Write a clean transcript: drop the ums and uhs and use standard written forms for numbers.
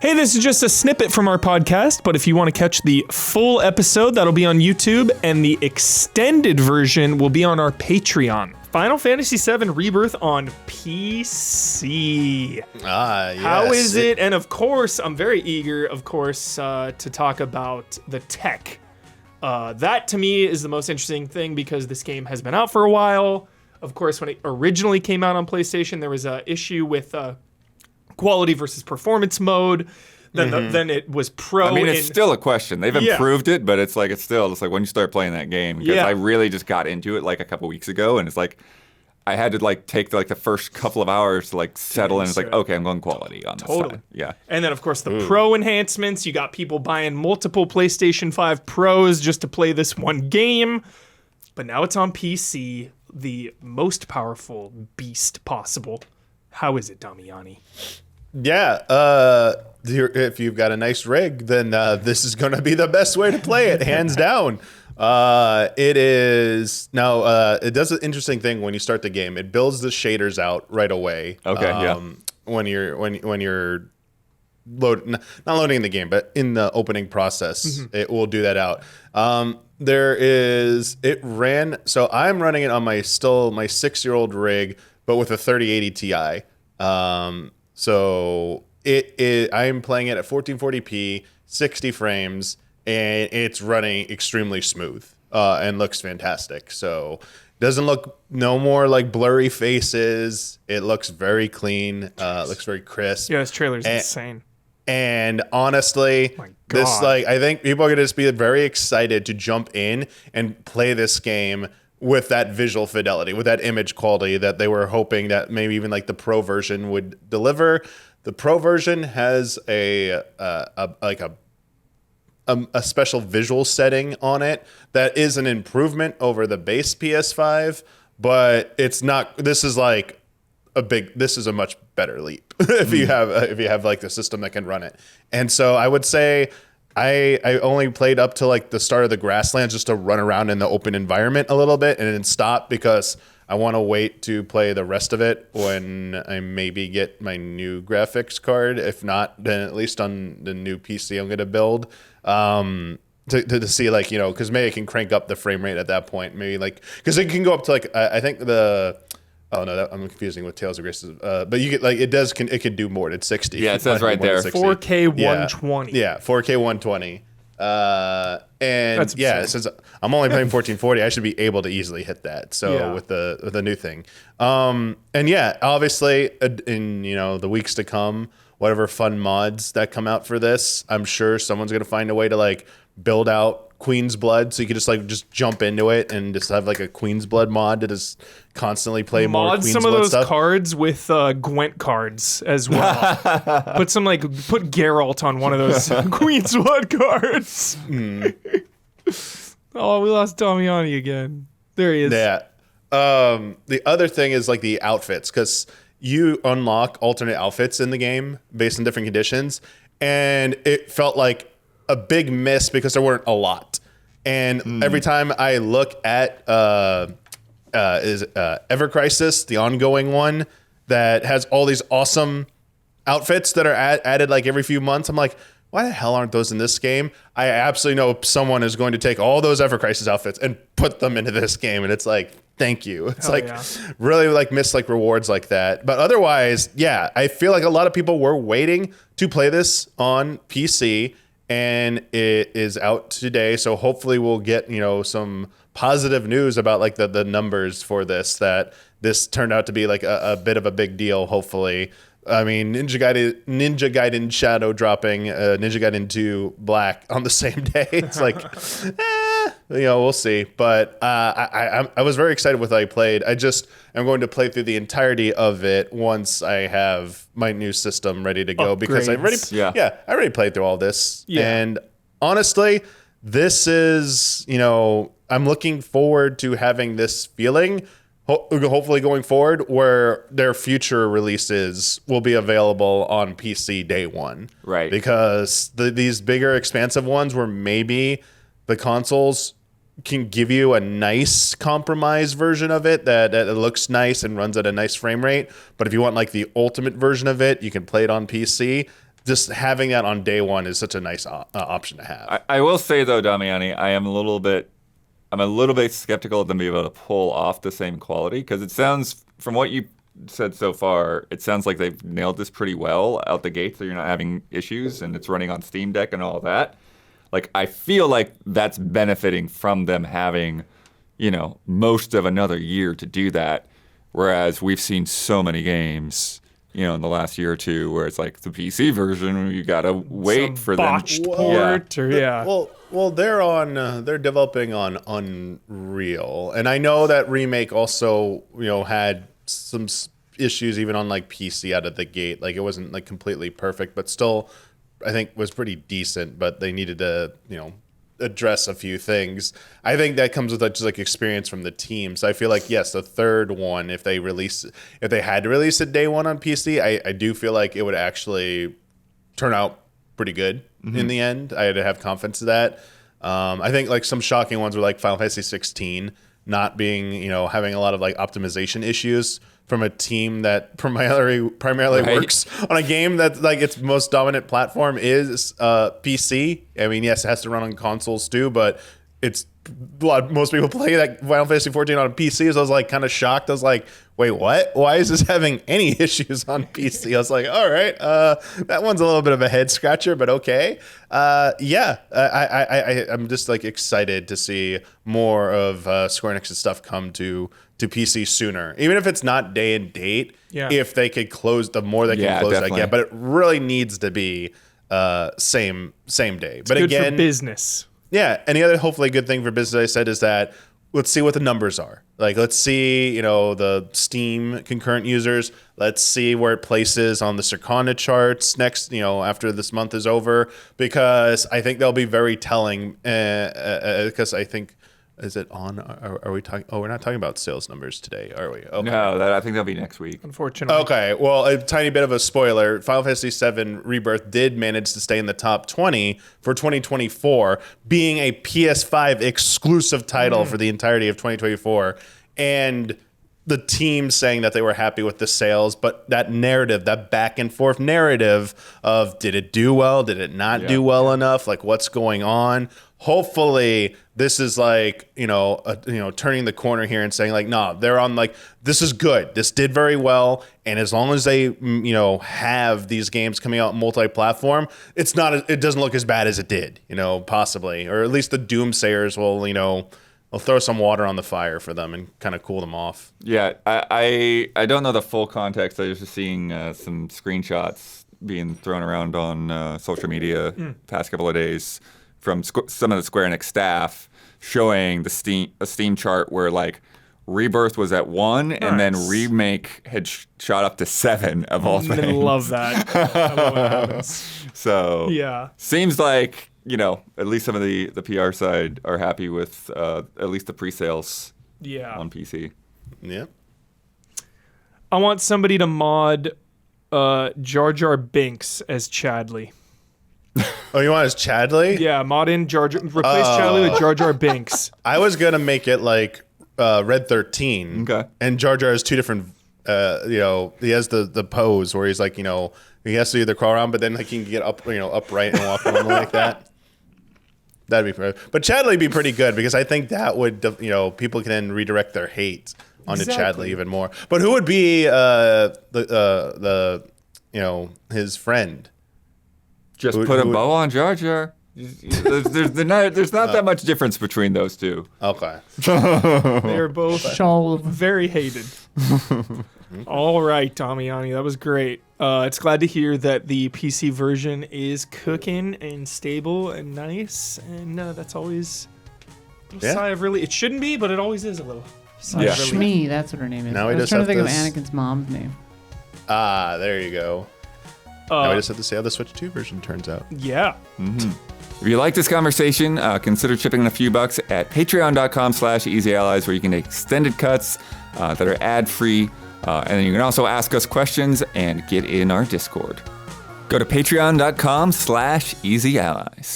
Hey, this is just a snippet from our podcast, but if you want to catch the full episode, that'll be on YouTube, and the extended version will be on our Patreon. Final Fantasy VII Rebirth on PC. Yes. How is it? And of course, I'm very eager, to talk about the tech. That, to me, is the most interesting thing because this game has been out for a while. Of course, when it originally came out on PlayStation, there was an issue with quality versus performance mode. Then it was pro. I mean, it's still a question. They've improved it, but it's like when you start playing that game. Because I really just got into it like a couple weeks ago, and it's like I had to like take the the first couple of hours to like settle in. It's like, okay, I'm going quality on this side. Yeah. And then of course the pro enhancements. You got people buying multiple PlayStation 5 Pros just to play this one game. But now it's on PC, the most powerful beast possible. How is it, Damiani? Yeah, if you've got a nice rig, then this is going to be the best way to play it, hands down. It is now. It does an interesting thing when you start the game. It builds the shaders out right away. Okay, When you're not loading the game, but in the opening process, it will do that out. It ran. So I'm running it on my 6-year-old rig, but with a 3080 Ti. So I'm playing it at 1440p, 60 frames, and it's running extremely smooth and looks fantastic. So doesn't look no more like blurry faces. It looks very clean. Looks very crisp. Yeah, this trailer's insane. And honestly, I think people are going to just be very excited to jump in and play this game with that visual fidelity, with that image quality that they were hoping that maybe even like the pro version would deliver. The pro version has a special visual setting on it that is an improvement over the base PS5, but it's not. This is a much better leap if you have like the system that can run it. And so I would say I only played up to like the start of the grasslands just to run around in the open environment a little bit and then stop because I want to wait to play the rest of it when I maybe get my new graphics card. If not, then at least on the new PC I'm going to build to see like, because maybe I can crank up the frame rate at that point. Maybe like, because it can go up to like, I think oh no, I'm confusing with Tales of Grace. But you get like it can do more than 60. Yeah, it says right there. 4K 120. Yeah, 4K 120. And since I'm only playing 1440, I should be able to easily hit that. So with the new thing, and obviously in the weeks to come, whatever fun mods that come out for this, I'm sure someone's gonna find a way to like build out Queen's Blood, so you could just jump into it and just have like a Queen's Blood mod to just constantly play more Queen's Blood stuff. Mod some of those cards with Gwent cards as well. put Geralt on one of those Queen's Blood cards. Oh, we lost Damiani again. There he is. Yeah. The other thing is like the outfits, because you unlock alternate outfits in the game based on different conditions, and it felt like a big miss because there weren't a lot. And every time I look at Ever Crisis, the ongoing one that has all these awesome outfits that are added like every few months, I'm like, why the hell aren't those in this game? I absolutely know someone is going to take all those Ever Crisis outfits and put them into this game, and it's like, thank you. It's really like miss like rewards like that. But otherwise, yeah, I feel like a lot of people were waiting to play this on PC, and it is out today. So hopefully we'll get, some positive news about like the numbers for this, that this turned out to be like a bit of a big deal, hopefully. I mean, Ninja Gaiden Shadow dropping Ninja Gaiden 2 Black on the same day. It's like, we'll see. But I was very excited with what I played. I'm going to play through the entirety of it once I have my new system ready to go. Because I already played through all this. Yeah. And honestly, this is, I'm looking forward to having this feeling, hopefully going forward, where their future releases will be available on PC day one. Right. Because these bigger, expansive ones where maybe the consoles can give you a nice compromised version of it that looks nice and runs at a nice frame rate. But if you want like the ultimate version of it, you can play it on PC. just having that on day one is such a nice option to have. I will say though, Damiani, I'm a little bit skeptical of them being able to pull off the same quality, because it sounds, from what you said so far, it sounds like they've nailed this pretty well out the gate, so you're not having issues, and it's running on Steam Deck and all that. Like, I feel like that's benefiting from them having, most of another year to do that, whereas we've seen so many games, in the last year or two, where it's like the PC version, you gotta wait for them. Port, Well, they're developing on Unreal, and I know that Remake also, had some issues even on like PC out of the gate. Like, it wasn't like completely perfect, but still, I think was pretty decent. But they needed to, address a few things. I think that comes with just like experience from the team. So I feel like, yes, the third one, if they had to release it day one on PC, I do feel like it would actually turn out pretty good in the end. I had to have confidence in that. I think like some shocking ones were like Final Fantasy 16 not being, having a lot of like optimization issues from a team that primarily works on a game that like its most dominant platform is PC. I mean, yes, it has to run on consoles too, but most people play that Final Fantasy 14 on a PC. So I was like kind of shocked. I was like, wait, what? Why is this having any issues on PC? I was like, all right, that one's a little bit of a head scratcher, but okay. I'm just like excited to see more of Square Enix's stuff come to PC sooner, even if it's not day and date. Yeah. If they could close, the more they can close definitely. that gap, but it really needs to be same day. But good again, for business. Yeah, and the other hopefully good thing for business, I said, is that let's see what the numbers are. Like, let's see, the Steam concurrent users. Let's see where it places on the Circana charts next, after this month is over, because I think they'll be very telling. Because I think, is it on? Are we talking? Oh, we're not talking about sales numbers today, are we? Okay. No, I think that'll be next week. Unfortunately. Okay, well, a tiny bit of a spoiler. Final Fantasy VII Rebirth did manage to stay in the top 20 for 2024, being a PS5 exclusive title for the entirety of 2024. And the team saying that they were happy with the sales, but that narrative, that back and forth narrative of did it do well, did it not do well enough, like what's going on? Hopefully this is like, turning the corner here and saying like, no, they're on like, this is good. This did very well. And as long as they, have these games coming out multi-platform, it doesn't look as bad as it did, possibly, or at least the doomsayers will, I'll throw some water on the fire for them and kind of cool them off. Yeah, I don't know the full context. I was just seeing some screenshots being thrown around on social media past couple of days from some of the Square Enix staff showing a Steam chart where like Rebirth was at 1 and then Remake had shot up to 7 of all things. I love that. I love what happens. So yeah, seems like, at least some of the PR side are happy with at least the pre-sales on PC. Yeah. I want somebody to mod Jar Jar Binks as Chadley. Oh, you want as Chadley? Yeah, mod in replace Chadley with Jar Jar Binks. I was going to make it like Red 13. Okay. And Jar Jar has two different, he has the pose where he's like, he has to either crawl around, but then like he can get up, upright and walk around like that. That'd be, but Chadley would be pretty good because I think that would, people can then redirect their hate onto Chadley even more. But who would be his friend? Just put a bow on Jar Jar. There's not that much difference between those two. Okay. They are both very hated. All right, Damiani, that was great. It's glad to hear that the PC version is cooking and stable and nice, and that's always a sigh of relief. It shouldn't be, but it always is a little sigh of relief. Shmi, that's what her name is. Now I was trying to think of Anakin's mom's name. Ah, there you go. Now we just have to see how the Switch 2 version turns out. Yeah. Mm-hmm. If you like this conversation, consider chipping in a few bucks at patreon.com/easyallies, where you can take extended cuts that are ad-free. And then you can also ask us questions and get in our Discord. Go to patreon.com/easyallies.